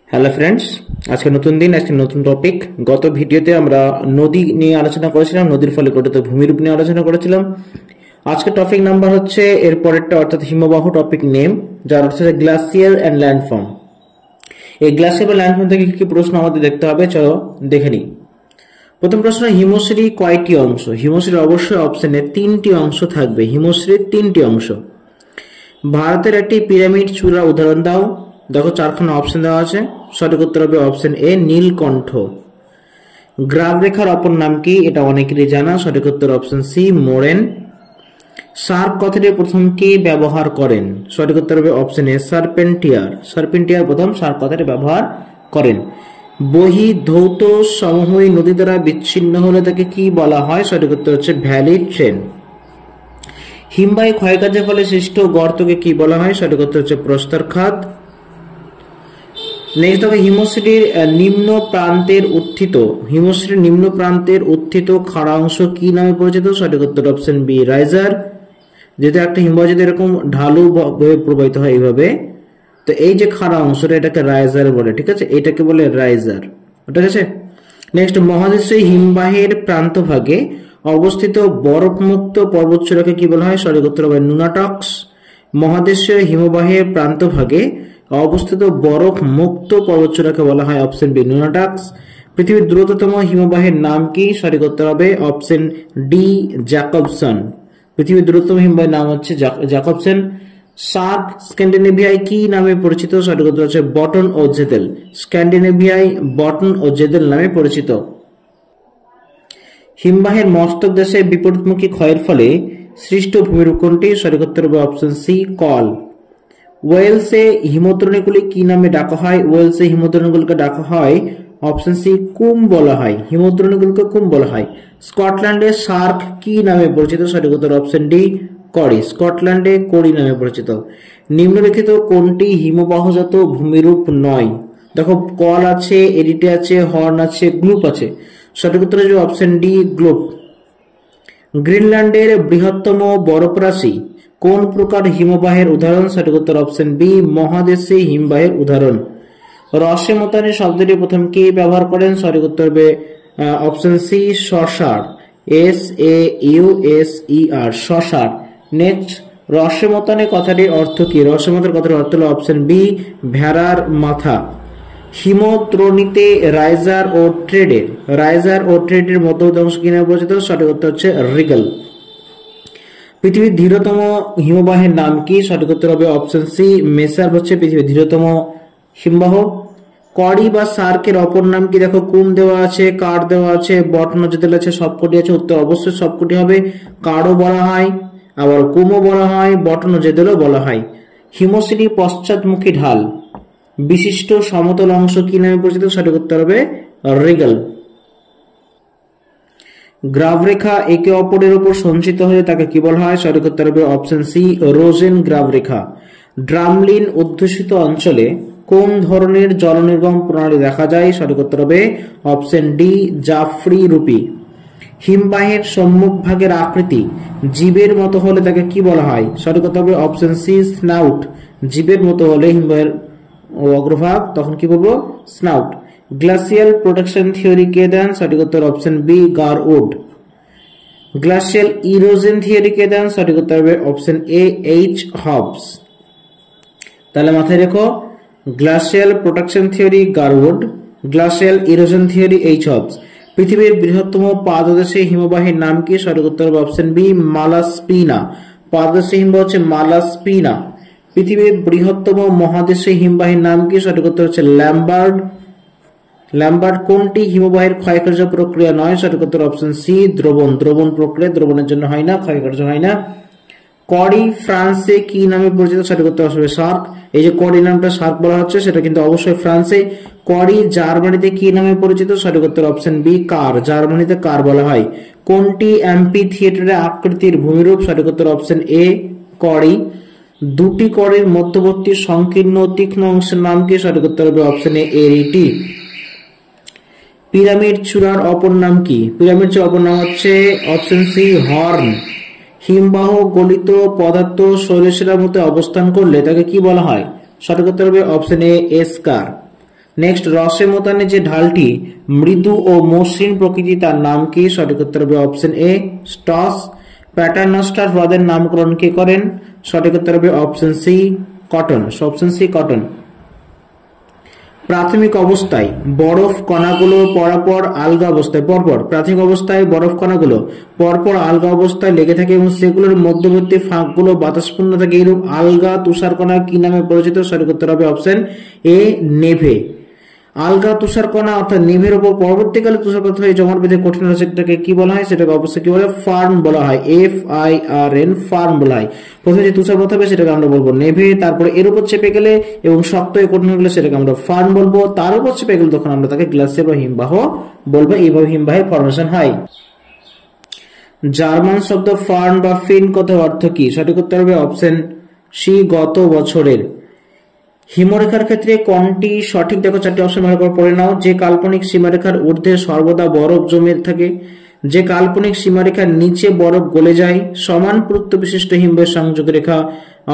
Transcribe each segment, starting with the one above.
Hello friends, আজকে নতুন দিন, আজকে নতুন টপিক। গত ভিডিওতে আমরা নদী নিয়ে আলোচনা করেছিলাম, নদীর ফলে গঠিত ভূমিরূপ নিয়ে আলোচনা করেছিলাম। আজকে টপিক নাম্বার হচ্ছে এর পরেরটা, অর্থাৎ হিমবাহ টপিক নেম, যার অর্থ হচ্ছে গ্লাসিয়ার অ্যান্ড ল্যান্ডফর্ম। এই গ্লাসিয়ার বা ল্যান্ডফর্ম থেকে কি প্রশ্ন আমাদের দেখতে হবে, চলো দেখে নিই। প্রথম প্রশ্ন, হিমশ্রী কয়টি অংশ? হিমশ্রীর অবশ্যই অপশনে 3টি অংশ থাকবে। হিমশ্রীর 3টি অংশ। ভারতের একটি পিরামিড চূড়ার উদাহরণ দাও। দেখো 4খানা অপশন দেওয়া আছে, সঠিক উত্তর হবে অপশন এ নীলকণ্ঠ। গ্রাবরেখার অপর নাম কি? এটা অনেকেরই জানা, সঠিক উত্তর অপশন সি মোরেন। শার্ক কথাটি প্রথম কে ব্যবহার করেন? সঠিক উত্তর হবে অপশন এ সার্পেন্টিয়ার। সার্পেন্টিয়ার প্রথম শার্ক কথাটি ব্যবহার করেন। বহি ধৌত সমহী নদী দ্বারা বিচ্ছিন্ন হলে তাকে কি বলা হয়? সঠিক উত্তর হচ্ছে ভ্যালি ট্রেন। হিমবাহে ক্ষয়কার্যের ফলে সৃষ্ট গর্তকে কি বলা হয়? সঠিক উত্তর হচ্ছে প্রস্তরখাদ। নেক্সট দেখো, হিমশ্রীর নিম্ন প্রান্তের উত্থিত, হিমশ্রীর নিম্ন প্রান্তের উত্থিত খাড়া অংশ কি নামে পরিচিত? সঠিক উত্তর অপশন বি রাইজার। যেহেতু একটা হিমবাহ যদি এরকম ঢালু ভাবে প্রবাহিত হয় এইভাবে, তো এই যে খাড়া অংশটা এটাকে রাইজার বলে, ঠিক আছে, এটাকে বলে রাইজার, ঠিক আছে। নেক্সট, মহাদেশীয় হিমবাহের প্রান্তভাগে অবস্থিত বরফমুক্ত পর্বতচূড়াকে কি বলা হয়? সঠিক উত্তর হবে নুনাটক্স। মহাদেশীয় হিমবাহের প্রান্তভাগে অবস্থিত বরফ মুক্ত পর্বতচূড়াকে বলা হয় অপশন বি নুনাটক্স। পৃথিবীর দ্রুততম হিমবাহের নাম কি? সঠিক উত্তর হবে অপশন ডি জ্যাকবসন। পৃথিবীর দ্রুততম হিমবাহের নাম হচ্ছে জ্যাকবসন। শার্ক স্ক্যান্ডিনেভিয়ায় কি নামে পরিচিত? সঠিক উত্তর হচ্ছে বটন ও জেদেল। স্ক্যান্ডিনেভিয়ায় বটন ও জেদেল নামে পরিচিত। হিমবাহের মস্তক দেশে বিপরীতমুখী ক্ষয়ের ফলে সৃষ্ট ভূমিরূপ কোনটি? সঠিক উত্তর হবে অপশন সি কল। ওয়েলসে হিমদ্রোণীগুলি কি নামে ডাকা হয়? ওয়েলসে হিমদ্রোণীগুলিকে ডাকা হয় অপশন সি কুম বলা হয়। হিমদ্রোণীগুলিকে কুম বলা হয়। স্কটল্যান্ডের শার্ক কি নামে পরিচিত? সঠিক উত্তর অপশন ডি করি। স্কটল্যান্ডে করি নামে পরিচিত। নিম্নলিখিত কোনটি হিমবাহজাত ভূমিরূপ নয়? দেখো কল আছে, এরিটে আছে, হর্ন আছে, গ্লুপ আছে। সঠিক উত্তর হবে অপশন ডি গ্লুপ। গ্রিনল্যান্ডের বৃহত্তম বরফরাশি কোন প্রকার হিমবাহের উদাহরণ? সঠিক উত্তর অপশন বি মহাদেশী হিমবাহের উদাহরণ। রসেমতানি শব্দটি প্রথম কে ব্যবহার করেন? সঠিক উত্তর হবে অপশন সি শশার। SAUSER শশার। নেক্সট, রসেমতানি কথাটির অর্থ কি? রসেমতার কথাটির অর্থ হলো অপশন বি ভেড়ার মাথা। হিমদ্রোণীতে রাইজার ও ট্রেডের মধ্যবর্তী অংশ কি নামে পরিচিত? সঠিক উত্তর হচ্ছে রিগল। পৃথিবীর ধীরতম হিমবাহের নাম কি? সঠিক উত্তর হবে অপশন সি মেসার হচ্ছে পৃথিবীর ধীরতম হিমবাহ। কড়ি বা সার্কের অপর নাম কি? দেখো কুম দেওয়া আছে, কার দেওয়া আছে, বটন জেদেল আছে, সবকটি আছে। উত্তর অবশ্যই সবকটি হবে। কারও বলা হয়, আবার কুমও বলা হয়, বটন জেদেলও বলা হয়। হিমশ্রী পশ্চাৎমুখী ঢাল বিশিষ্ট সমতল অংশ কি নামে পরিচিত? সঠিক উত্তর হবে রিগল। গ্রাবরেখা একে অপরের উপর সঞ্চিত হয়ে তাকে কি বলা হয়? সঠিক উত্তর হবে অপশন সি রোজেন গ্রাবরেখা। ড্রামলিন অধ্যুষিত অঞ্চলে কোন ধরনের জল নির্গম প্রণালী দেখা যায়? সঠিক উত্তর হবে অপশন ডি জাফরি রূপী। হিমবাহের সম্মুখ ভাগের আকৃতি জীবের মতো হলে তাকে কি বলা হয়? সঠিক উত্তর হবে অপশন সি স্নাউট। জীবের মতো হলে হিমবাহের অগ্রভাগ, তখন কি বলবো? স্নাউট। গ্লাসিয়াল প্রোটেকশন থিওরি কে দেন? সঠিক উত্তর option B Garwood. Glacial erosion theory কে দেন? সঠিক উত্তর হবে অপশন এ এইচ হবস। তাহলে মাথায় রেখো, glacial protection theory Garwood, glacial erosion theory H Hobbs. পৃথিবীর বৃহত্তম পাদদেশে হিমবাহের নাম কি? সঠিক উত্তর হবে অপশন বি মালাস্পিনা। পাদদেশে হিমবাহ হচ্ছে মালাস্পিনা। পৃথিবীর বৃহত্তম মহাদেশীয় হিমবাহের নাম কি? সঠিক উত্তর হচ্ছে ল্যাম্বার্ড। ল্যাম্বার্ড কোনটি হিমবাহের ক্ষয়কার্য প্রক্রিয়া নয়? সঠিক উত্তর অপশন সি দ্রবণ। দ্রবণ প্রক্রিয়া, দ্রবণের জন্য হয় না, ক্ষয়কার্য হয় না। কড়ি ফ্রান্সে কি নামে পরিচিত? সঠিক উত্তর হবে শার্ক। এই যে কড়ি নামটা শার্ক বলা হচ্ছে, সেটা কিন্তু অবশ্যই ফ্রান্সে। কড়ি জার্মানিতে কি নামে পরিচিত? সঠিক উত্তর অপশন বি কার। জার্মানিতে কার বলা হয়। কোনটি অ্যাম্পি থিয়েটারের আকৃতির ভূমিরূপ? সঠিক উত্তর অপশন এ কড়ি। দুটি কড়ির মধ্যবর্তী সংকীর্ণ তীক্ষ্ণ অংশের নাম কি? সঠিক উত্তর হবে অপশন এ এরিটি। পিরামিড চূড়ার অপর নাম কি? পিরামিড চূড়ার অপর নাম হচ্ছে অপশন সি হর্ন। হিমবাহ গলিত পদার্থ শৈলশিলার মধ্যে অবস্থান করলে তাকে কি বলা হয়? সঠিক উত্তর হবে অপশন এ এসকার। নেক্সট, রসে মোতানে যে ঢালটি মৃদু ও মসৃণ প্রকৃতি তার নাম কি? সঠিক উত্তর হবে অপশন এ স্টস। প্যাটার্নস্টার হ্রদের নামকরণ কে করেন? সঠিক উত্তর হবে option C cotton. Option C cotton. প্রাথমিক অবস্থায় বরফ কণাগুলো পরপর আলগা অবস্থায় প্রাথমিক অবস্থায় বরফ কণাগুলো পরপর আলগা অবস্থায় লেগে থাকে এবং সেগুলোর মধ্যবর্তী ফাঁকগুলো বাতাসপূর্ণ থাকে। এইরূপ আলগা তুষার কণা কি নামে পরিচিত? সঠিক উত্তর হবে অপশন এ নেভে। আলগা তুষার কণা অর্থাৎ নেভের উপর পরবর্তীকালে তুষারপাত হয়ে জমাট বেঁধে কঠিন হয়, সেটাকে কি বলা হয়? সেটাকে অবশ্যই কি বলে? ফার্ন বলা হয়। FIRN, ফার্ন বলা হয়। প্রথমে যে তুষারপাত হবে সেটাকে আমরা বলবো নেভে, তারপরে এর উপর চেপে গেলে এবং শক্ত হয়ে কঠিন হয়ে গেলে সেটাকে আমরা ফার্ন বলবো, তার উপর চেপে গেলে তখন আমরা তাকে গ্লাসিয়ার বা হিমবাহ বলবো। এইভাবে হিমবাহের ফর্মেশন হয়। জার্মান শব্দ ফার্ন বা ফিন কথার অর্থ কি? সঠিক উত্তর হবে অপশন সি গত বছরের। হিমরেখার ক্ষেত্রে কোনটি সঠিক? দেখো চারটি অপশন ভালো করে পড়ে নাও। যে কাল্পনিক সীমারেখার ঊর্ধ্বে সর্বদা বরফ জমে থাকে, যে কাল্পনিক সীমারেখার নিচে বরফ গলে যায়, সমান পুরুত্ব বিশিষ্ট হিমবাহের সংযোগ রেখা।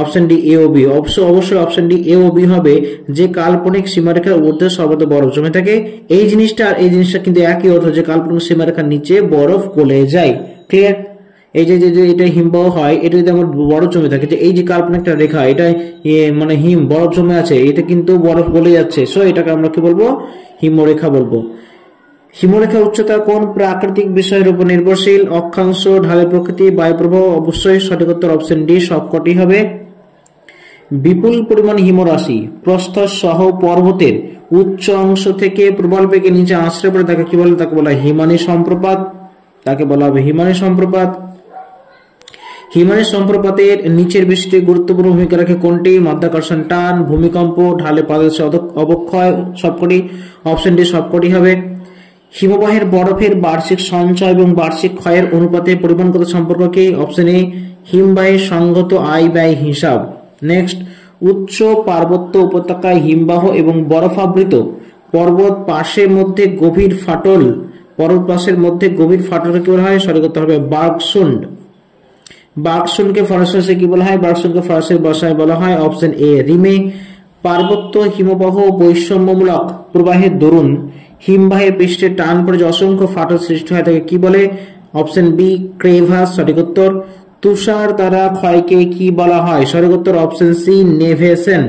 অপশন ডি এ ও বি। অবশ্যই অপশন ডি এ ও বি হবে। যে কাল্পনিক সীমারেখার ঊর্ধ্বে সর্বদা বরফ জমে থাকে, এই জিনিসটা আর এই জিনিসটা কিন্তু একই অর্থ, যে কাল্পনিক সীমারেখার নিচে বরফ গলে যায়। ক্লিয়ার? এই যে যে এটা হিমবাহ হয়, এটা যদি আমার বরফ জমে থাকে, যে এই যে কাল্পনিক একটা রেখা, এটা মানে হিম বরফ জমে আছে, এটা কিন্তু বরফ গলে যাচ্ছে, সো এটাকে আমরা কি বলবো? হিমরেখা বলবো। হিমরেখা উচ্চতা কোন প্রাকৃতিক বিষয়ের উপর নির্ভরশীল? অক্ষাংশ, ঢালের প্রকৃতি, বায়ুপ্রবাহ। অবশ্যই সঠিক উত্তর অপশন ডি সবকটি হবে। বিপুল পরিমাণ হিমরাশি প্রস্থ সহ পর্বতের উচ্চ অংশ থেকে প্রবল বেগে নিচে আশ্রয় পড়ে তাকে কি বলে? তাকে বলা হয় হিমানী সম্প্রপাত। তাকে বলা হবে হিমানী সম্প্রপাত। হিমালয় সম্প্রপাতের নিচের বৃষ্টি গুরুত্বপূর্ণ ভূমিকা রাখে কোনটি? মাধ্যাকর্ষণ টান, ভূমিকম্প, ঢালে পাদদেশে অবক্ষয়। সবকটি। অপশন ডি সবকটি হবে। হিমবাহের বরফের বার্ষিক সঞ্চয় এবং বার্ষিক ক্ষয়ের অনুপাতে পরিমাণগত সম্পর্ক কি? অপশন এ হিমবাহের সংগত আয় ব্যয় হিসাব। নেক্সট, উচ্চ পার্বত্য উপত্যকায় হিমবাহ এবং বরফাবৃত পর্বত পাশের মধ্যে গভীর ফাটল কি বলা হয়? সঠিক উত্তর হবে বার্গসুন্ড। বার্গসুন্ডকে ফরাসি ভাষায় কি বলা হয়? বার্গসুন্ডকে ফরাসি ভাষায় বলা হয় অপশন এ রিমে। পার্বত্য হিমবাহ বৈষম্যমূলক প্রবাহের দরুন হিমবাহের পৃষ্ঠে টান পড়ে যে অসংখ্য ফাটল সৃষ্টি হয় তাকে কি বলে? Option B crevasse. সঠিক উত্তর। তুষার দ্বারা ক্ষয়কে কি বলা হয়? সঠিক উত্তর অপশন সি নেভেশন।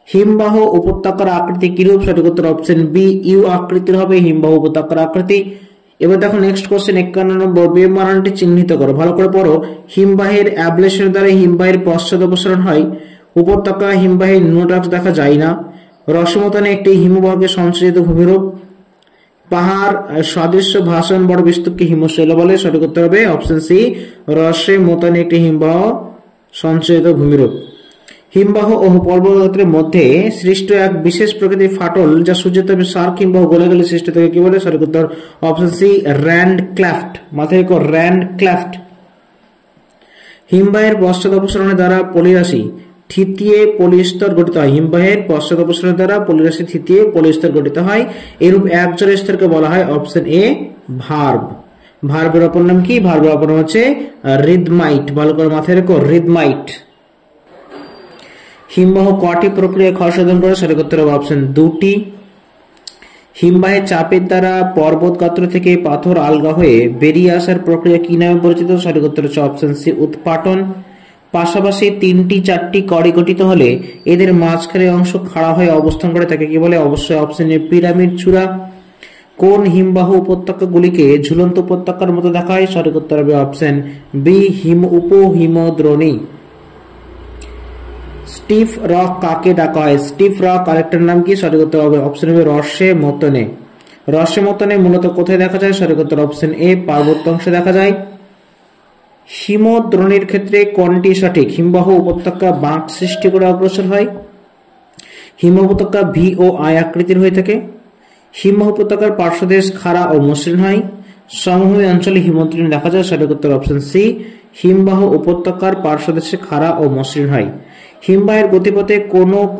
হিমবাহ উপত্যকার আকৃতি কিরূপ? সঠিক উত্তর অপশন বি ইউ আকৃতির হবে হিমবাহ উপত্যকার আকৃতি। এবার দেখো নেক্সট কোশ্চেন 51 নম্বর। বানানটি চিহ্নিত করো, ভালো করে পড়ো। হিমবাহের অ্যাবলেশন দ্বারা হিমবাহের পশ্চাৎ অপসারণ হয়। উপত্যকা হিমবাহের ন্যূনটাক্স দেখা যায় না। রসমতনে একটি হিমবাহকে সঞ্চারিত ভূমিরূপ। পাহাড় সদৃশ্য ভাষণ বড় বিস্তূপকে হিমশৈল বলে। সঠিক উত্তর হবে অপশন সি রসে মোতানে একটি হিমবাহ সঞ্চারিত ভূমিরূপ। হিমবাহ ও পর্বতগাত্রের মধ্যে সৃষ্ট এক বিশেষ প্রকৃতির ফাটল যা সূর্যতাপে শার্ক হিমবাহ গলে গেলে সৃষ্টি থেকে কি বলে? সঠিক উত্তর অপশন সি র্যান্ড ক্লাফট। মাথায় রেখো র্যান্ড ক্লাফট। হিমবাহের পশ্চাৎ অপসারণের দ্বারা পলিরাশি থিতিয়ে পলিস্তর গঠিত হয়। হিমবাহের পশ্চাৎ অপসারণের দ্বারা পলিরাশি থিতিয়ে পলিস্তর গঠিত হয়। এরূপ একজোড়া স্তরকে বলা হয় অপশন এ ভার্ব। ভার্বের অপর নাম কি? ভার্বের অপর নাম হচ্ছে রিদমাইট। ভালো করে মাথায় রেখো রিদমাইট। হিমবাহ কটি প্রক্রিয়ায় ক্ষয় সাধন করে? সঠিক উত্তর হবে অপশন দুটি। হিমবাহের চাপের দ্বারা পর্বত গাত্র থেকে পাথর আলগা হয়ে বেরিয়ে আসার প্রক্রিয়া কি নামে পরিচিত? সঠিক উত্তর হচ্ছে অপশন সি উৎপাটন। পাশাপাশি তিনটি চারটি কড়ি গঠিত হলে এদের মাঝখানে অংশ খাড়া হয়ে অবস্থান করে তাকে কি বলে? অবশ্যই অপশন এ পিরামিড চূড়া। কোন হিমবাহ উপত্যকাগুলিকে ঝুলন্ত উপত্যকার মতো দেখা হয়? সঠিক উত্তর হবে অপশন বি উপহিমদ্রোণী। স্টিফ রক কাকে ডাকা হয়? স্টিফ রক আরেকটার নাম কি? সঠিক উত্তর হবে অপশন বি রসে মতনে। রসে মতনে মূলত কোথায় দেখা যায়? সঠিক উত্তর অপশন এ পার্বত্য অংশে দেখা যায়। হিমদ্রোণীর ক্ষেত্রে কোনটি সঠিক? হিমবাহ উপত্যকা বাঁক সৃষ্টি করে অগ্রসর হয়। হিম উপত্যকা ভি ও আই আকৃতির হয়ে থাকে। হিম উপত্যকার পার্শ্বদেশ খাড়া ও মসৃণ হয়। সমভূমি অঞ্চলে হিমদ্রোণী দেখা যায়। সঠিক উত্তর অপশন সি হিমবাহ উপত্যকার পার্শ্বদেশে খাড়া ও মসৃণ হয়। হিমবাহের গতিপথে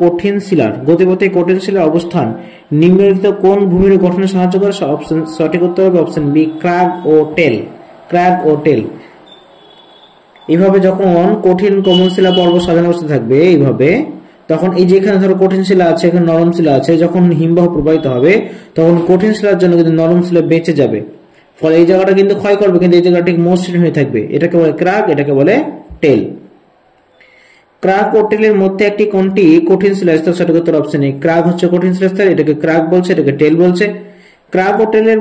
কঠিন শিলার অবস্থান নিম্নলিখিত কোন ভূমির গঠনে সাহায্য করে? সঠিক উত্তর হবে অপশন বি ক্র্যাগ ও টেল। এইভাবে যখন কঠিন কোমল শিলা পর্বত সাজানো অবস্থায় থাকবে, এইভাবে তখন এই যে এখানে ধরো কঠিন শিলা আছে, এখানে নরম শিলা আছে, যখন হিমবাহ প্রবাহিত হবে তখন কঠিন শিলার জন্য কিন্তু নরম শিলা বেঁচে যাবে, ফলে এই জায়গাটা কিন্তু ক্ষয় করবে, কিন্তু এই জায়গাটা মসৃণ হয়ে থাকবে। এটাকে বলে ক্রাক, এটাকে বলে টেল। ক্রাক ও টেলের মধ্যে একটি কোনটি কঠিন শিলাস্তর? সঠিক উত্তর অপশন এ। ক্রাক হচ্ছে কঠিন শিলাস্তর, এটাকে ক্রাক বলছে, এটাকে টেল বলছে। ক্রাক ও টেলের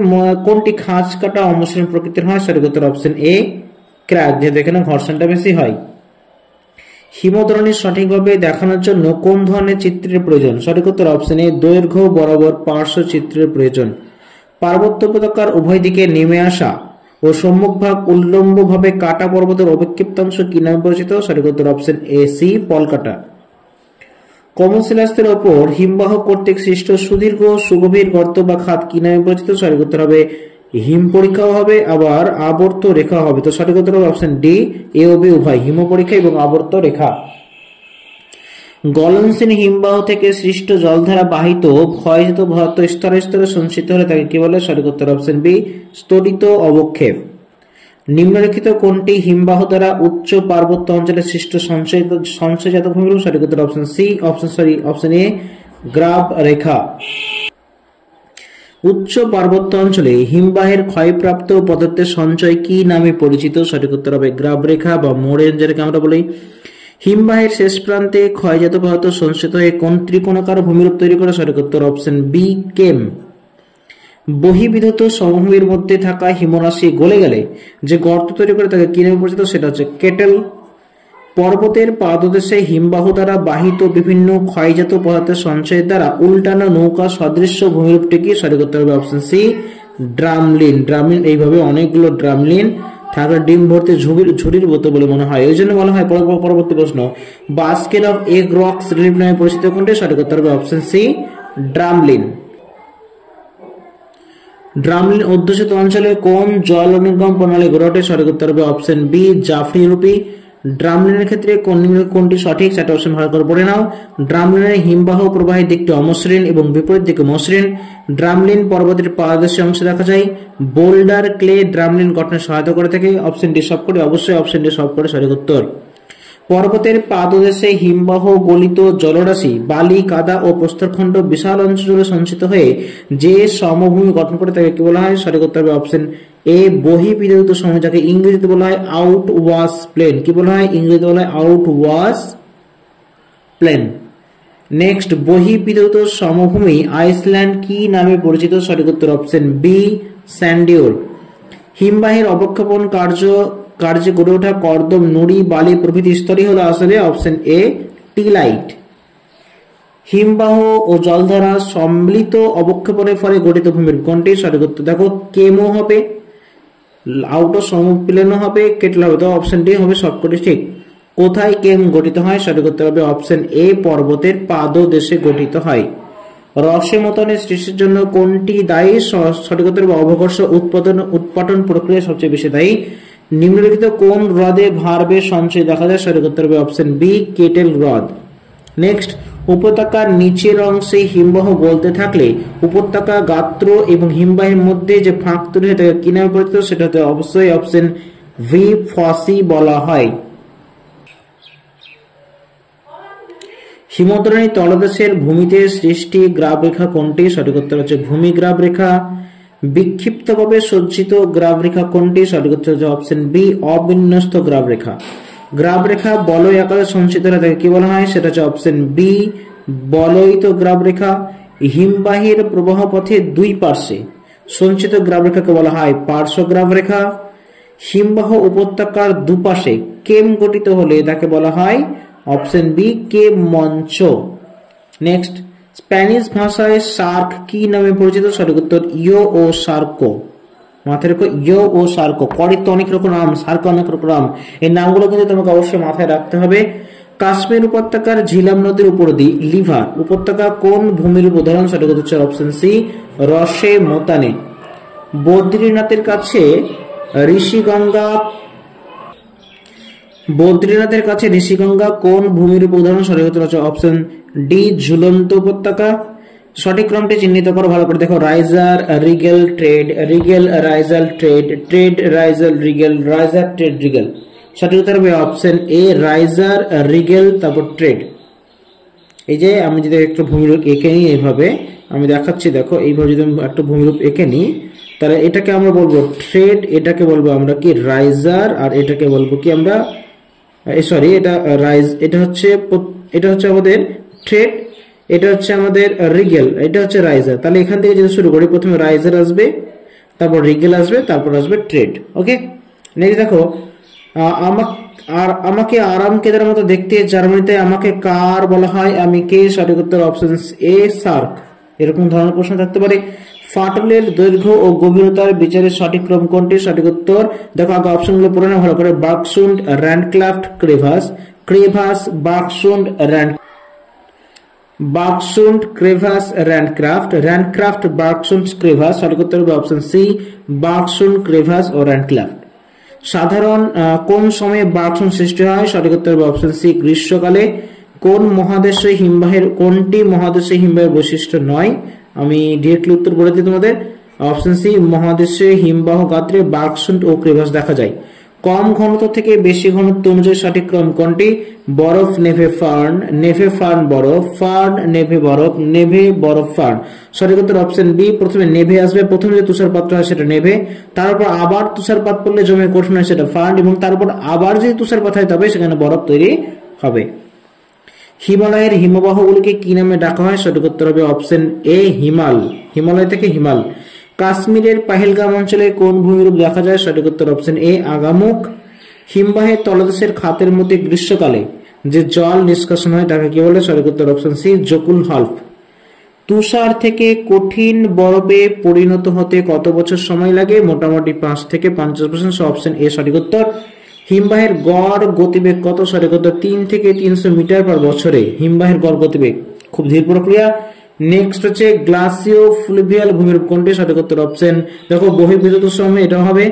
কোনটি খাঁজ কাটা অমসৃণ প্রকৃতির হয়? সঠিক উত্তর অপশন এ ক্রাক, যেহেতু এখানে ঘর্ষণটা বেশি হয়। হিমদ্রোণী সঠিকভাবে দেখানোর জন্য কোন ধরনের চিত্রের প্রয়োজন? সঠিক উত্তর অপশন এ দৈর্ঘ্য বরাবর পার্শ্ব চিত্রের প্রয়োজন। পার্বত্য উপত্যকার উভয় দিকে নেমে আসা ও সম্মুখভাগ উল্লম্বভাবে কাটা পর্বতের অবিক্ষিপ্তাংশ কি নামে পরিচিত? সঠিক উত্তর অপশন এ সি পলকাটা। কোমল শিলাস্তরের ওপর হিমবাহ কর্তৃক সৃষ্ট সুদীর্ঘ সুগভীর গর্ত বা খাত কি নামে পরিচিত? সঠিক উত্তর হবে হিম পরীক্ষাও হবে, আবার আবর্ত রেখা হবে। তো সঠিক উত্তর হবে অপশন ডি এ ও বি উভয়, হিম পরীক্ষা এবং আবর্ত রেখা। গলনশীল হিমবাহ থেকে সৃষ্ট জলধারা বাহিত ক্ষয়জাত পদার্থ স্তরে স্তরে সঞ্চিত হলে তাকে কি বলে? সঠিক উত্তর অপশন বি স্তরিত অবক্ষেপ। নিম্নলিখিত কোনটি হিমবাহ দ্বারা উচ্চ পার্বত্য অঞ্চলে সৃষ্ট সঞ্চয়জাত ভূমিরূপ? সঠিক উত্তর অপশন সি অপশন এ গ্রাব রেখা। উচ্চ পার্বত্য অঞ্চলে হিমবাহের ক্ষয়প্রাপ্ত পদার্থের সঞ্চয় কি নামে পরিচিত? সঠিক উত্তর হবে গ্রাব রেখা বা মোড়েন, যেটাকে আমরা বলি। হিমবাহের শেষ প্রান্তে ক্ষয়জাত পদার্থ সঞ্চিত হয়ে কোন ত্রিকোণাকার ভূমিরূপ তৈরি করে? সঠিক উত্তর অপশন বি কেম। বহিবিধূত সমভূমির মধ্যে থাকা হিমরাশি গলে গেলে যে গর্ত তৈরি করে তাকে কি নামে পরিচিত? সেটা হচ্ছে কেটেল। পর্বতের পাদদেশে হিমবাহ দ্বারা বাহিত বিভিন্ন ক্ষয়জাত পদার্থের সঞ্চয়ের দ্বারা উল্টানো নৌকা সদৃশ্য ভূমিরূপটি কি? সঠিক উত্তর হবে অপশন সি ড্রামলিন। ড্রামলিন এইভাবে অনেকগুলো ড্রামলিন থাকা ডিম ভর্তি ঝুড়ির মতো বলে মনে হয়, ওই জন্য বলা হয়। পরবর্তী প্রশ্ন, basket of egg rocks relief নামে পরিচিত কোনটি? সঠিক উত্তর হবে অপশন সি ড্রামলিন। ড্রামলিন অধ্যুষিত অঞ্চলে কোন জল নির্গম প্রণালী গড়ে ওঠে? সঠিক উত্তর হবে অপশন বি জাফরি রূপী। ড্রামলিনের ক্ষেত্রে কোনটি সঠিক? সেটা অপশন ভালো করে পড়ে নাও। ড্রামলিনের হিমবাহ প্রবাহের দিকটি অমসৃণ এবং বিপরীত দিকে মসৃণ। ড্রামলিন পর্বতের পাদদেশে অংশে দেখা যায়। বোল্ডার ক্লে ড্রামলিন গঠনে সহায়তা করে থাকে। অপশন ডি সবকটি, অবশ্যই অপশন ডি সবকটি সঠিক উত্তর। পর্বতের পাদদেশে হিমবাহ গলিত জলরাশি বালি কাদা ও প্রস্তরখণ্ড বিশাল অঞ্চল জুড়ে সঞ্চিত হয়ে যে সমভূমি গঠন করে তাকে কি বলা হয়? সঠিক উত্তর হবে অপশন এ বহিবিধূত সমভূমি, যাকে ইংরেজিতে বলা হয় আউট ওয়াশ প্লেন। কি বলা হয়? ইংরেজিতে বলা হয় আউট ওয়াশ প্লেন। নেক্সট, বহিবিধূত সমভূমি আইসল্যান্ড কি নামে পরিচিত? সঠিক উত্তর অপশন বি স্যান্ডিওর। হিমবাহের অবক্ষেপণ কার্যে গড়ে ওঠা কর্দম নুড়ি বালি প্রভৃতি স্তরই হলো আসলে অপশন এ টিলাইট। হিমবাহ ও জলধারা সম্মিলিত অবক্ষেপণের ফলে গঠিত ভূমির কোনটি? সঠিক উত্তর দেখো কেমো হবে, আউট অফ সমপ্লেনও হবে, কেটল হবে। তো অপশন ডি হবে সবকটি ঠিক। কোথায় কেম গঠিত হয়? সঠিক উত্তর হবে অপশন এ পর্বতের পাদদেশে গঠিত হয়। রসেমতনের সৃষ্টির জন্য কোনটি দায়ী? সঠিক উত্তর হবে অবকর্ষ উৎপাটন প্রক্রিয়া সবচেয়ে বেশি দায়ী। নিম্নলিখিত কোন হ্রদে ভার্বের সঞ্চয় দেখা যায়? সঠিক উত্তর হবে অপশন বি কেটেল হ্রদ। নেক্সট, উপত্যকার নিচের অংশে হিমবাহ গলতে থাকলে উপত্যকা গাত্র এবং হিমবাহের মধ্যে যে ফাঁক তৈরি হয় তাকে কি নামে পরিচিত? সেটা হচ্ছে অবশ্যই অপশন ভি ফসি বলা হয়। হিমদ্রোণী তলদেশের ভূমিতে সৃষ্টি গ্রাব রেখা কোনটি? সঠিক উত্তর হচ্ছে ভূমি গ্রাব রেখা। বিক্ষিপ্তভাবে সজ্জিত গ্রাব রেখা কোনটি? সঠিক উত্তর হচ্ছে অপশন বি অবিন্যস্ত গ্রাব রেখা। গ্রাব রেখা বলয় আকারে সঞ্চিত হলে তাকে কি বলা হয়? সেটা হচ্ছে অপশন বি বলয়িত গ্রাব রেখা। হিমবাহের প্রবাহ পথে দুই পার্শ্বে সঞ্চিত গ্রাব রেখাকে বলা হয় পার্শ্ব গ্রাব রেখা। হিমবাহ উপত্যকার দুপাশে কেম গঠিত হলে তাকে বলা হয় অপশন বি কেম মঞ্চ। নেক্সট, স্প্যানিশ ভাষায় শার্ক কি নামে পরিচিত? সঠিক উত্তর ইয়ো ও শার্কো। মাথায় রেখো, ইয়ো ও শার্কো। করির তো অনেক রকম নাম, শার্ক অনেক রকম নাম, এই নামগুলো কিন্তু তোমাকে অবশ্যই মাথায় রাখতে হবে। কাশ্মীর উপত্যকার ঝিলাম নদীর উপনদী লিভার উপত্যকা কোন ভূমির উদাহরণ? সঠিক উত্তর হচ্ছে অপশন সি রসে মোতানে। বদ্রীনাথের কাছে ঋষিগঙ্গা কোন ভূমির উদাহরণ? সঠিক উত্তর হচ্ছে অপশন ডি ঝুলন্ত উপত্যকা। সঠিক ক্রমটি চিহ্নিত করো ভালো করে দেখো। Riser riegel tread, riegel riser tread, tread riser riegel, riser tread riegel. সঠিক উত্তর হবে অপশন এ রাইজার রিগেল তারপর ট্রেড। এই যে আমি যদি একটা ভূমিরূপ এঁকে নিই এইভাবে, আমি দেখাচ্ছি দেখো, এইভাবে যদি আমি একটা ভূমিরূপ এঁকে নিই, তাহলে এটাকে আমরা বলবো ট্রেড, এটাকে বলবো আমরা কি রাইজার, আর এটাকে বলবো কি আমরা সরি এটা রাইজ, এটা হচ্ছে আমাদের ট্রেড, এটা হচ্ছে আমাদের রিগেল, এটা হচ্ছে রাইজার। তাহলে এখান থেকে যদি শুরু করি, প্রথমে রাইজার আসবে, তারপর রিগেল আসবে, তারপর আসবে ট্রেড। ওকে, নেক্সট দেখো, আমাকে আরাম কেদার মতো দেখতে, জার্মানিতে আমাকে কার বলা হয়, আমি কে, সঠিক উত্তর অপশন এ সার্ক। এরকম ধরনের প্রশ্ন থাকতে পারে। ফাটলের দৈর্ঘ্য ও গভীরতার বিচারের সঠিক ক্রম কোনটি, সঠিক উত্তর দেখো আগে অপশনগুলো পড়ে নাও ভালো করে। বার্কসুন্ড, র্যান্ডক্লাফট, ক্রেভাস, বার্কসুন্ড, বার্কসুন্ড, ক্রেভাস, র্যান্ডক্রাফট, বার্কসুন্ড, ক্রেভাস। সঠিক উত্তর হবে অপশন সি, বার্কসুন্ড, ক্রেভাস ও র্যান্ডক্রাফট। সাধারণ কোন সময়ে বার্কসুন্ড সৃষ্টি হয়, সঠিক উত্তর হবে অপশন সি, গ্রীষ্মকালে। কোন মহাদেশে হিমবাহের, কোনটি মহাদেশে হিমবাহের বৈশিষ্ট্য নয়, আমি ডিরেক্টলি উত্তর বলে দিই তোমাদের, অপশন সি, মহাদেশে হিমবাহ গাত্রে বার্কসুন্ড ও ক্রেভাস দেখা যায়। কম ঘনত্ব থেকে বেশি ঘনত্ব অনুযায়ী সঠিক ক্রম কোনটি, বরফ, নেভে, ফার্ন, বরফ, ফার্ন, নেভে, বরফ, নেভে, বরফ, ফার্ন। সঠিক উত্তর অপশন বি, প্রথমে নেভে আসবে, প্রথমে যে তুষারপাত হয় সেটা নেভে, তারপর আবার তুষারপাত পড়লে জমে কঠিন হয় সেটা ফার্ন, এবং তারপর আবার যদি তুষারপাত হয় তবে সেখানে বরফ তৈরি হবে। হিমালয়ের হিমবাহগুলিকে কি নামে ডাকা হয়, সঠিক উত্তর হবে অপশন এ, হিমাল। হিমালয় থেকে হিমাল। কাশ্মীরের পাহেলগাম অঞ্চলে কোন ভূমিরূপ দেখা যায়, সঠিক উত্তর অপশন এ, আগামুখ। হিমবাহের তলদেশের খাতের মধ্যে গ্রীষ্মকালে যে জল নিষ্কাশন হয় তাকে কি বলে, সঠিক উত্তর অপশন সি, জকুল হল্ফ। তুষার থেকে কঠিন বরফে পরিণত হতে কত বছর সময় লাগে, মোটামুটি 5 থেকে 50%। অপশন এ সঠিক উত্তর। হিমবাহের গড় গতিবেগ কত, সঠিক উত্তর 3 থেকে 300 মিটার পার বছরে হিমবাহের গড় গতিবেগ, খুব ধীর প্রক্রিয়া। নেক্সট হচ্ছে গ্লাসিও ফ্লুভিয়াল ভূমিরূপ কোনটি, সঠিক উত্তর অপশন দেখো বহির্বিদ্যুৎ সময় এটা হবে,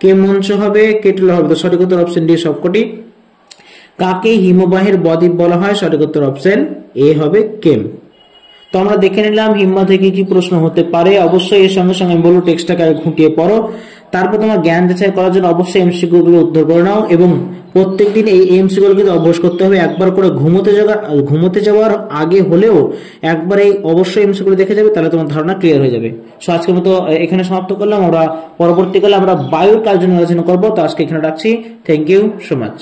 কে মঞ্চ হবে, কেটল হবে, তো সঠিক উত্তর অপশন ডি সবকটি। কাকে হিমবাহের বদ্বীপ বলা হয়, সঠিক উত্তর অপশন এ হবে, কেম। তো আমরা দেখে নিলাম হিমবাহ থেকে কি প্রশ্ন হতে পারে। অবশ্যই এর সঙ্গে সঙ্গে আমি বলবো টেক্সটটাকে ঘুঁটিয়ে পড়ো, তারপর তোমার জ্ঞান যাচাই করার জন্য অবশ্যই এমসিকিউ গুলো উদ্ধার করে নাও, এবং প্রত্যেকদিন এই এমসিকিউ গুলো কিন্তু অভ্যাস করতে হবে। একবার করে ঘুমোতে যাওয়ার আগে হলেও একবার এই অবশ্যই এমসিকিউ গুলো দেখে যাবে, তাহলে তোমার ধারণা ক্লিয়ার হয়ে যাবে। সো আজকের মতো এখানে সমাপ্ত করলাম। আমরা পরবর্তীকালে আমরা বায়ুর কাজ নিয়ে আলোচনা করবো। তো আজকে এখানে রাখছি। Thank you so much.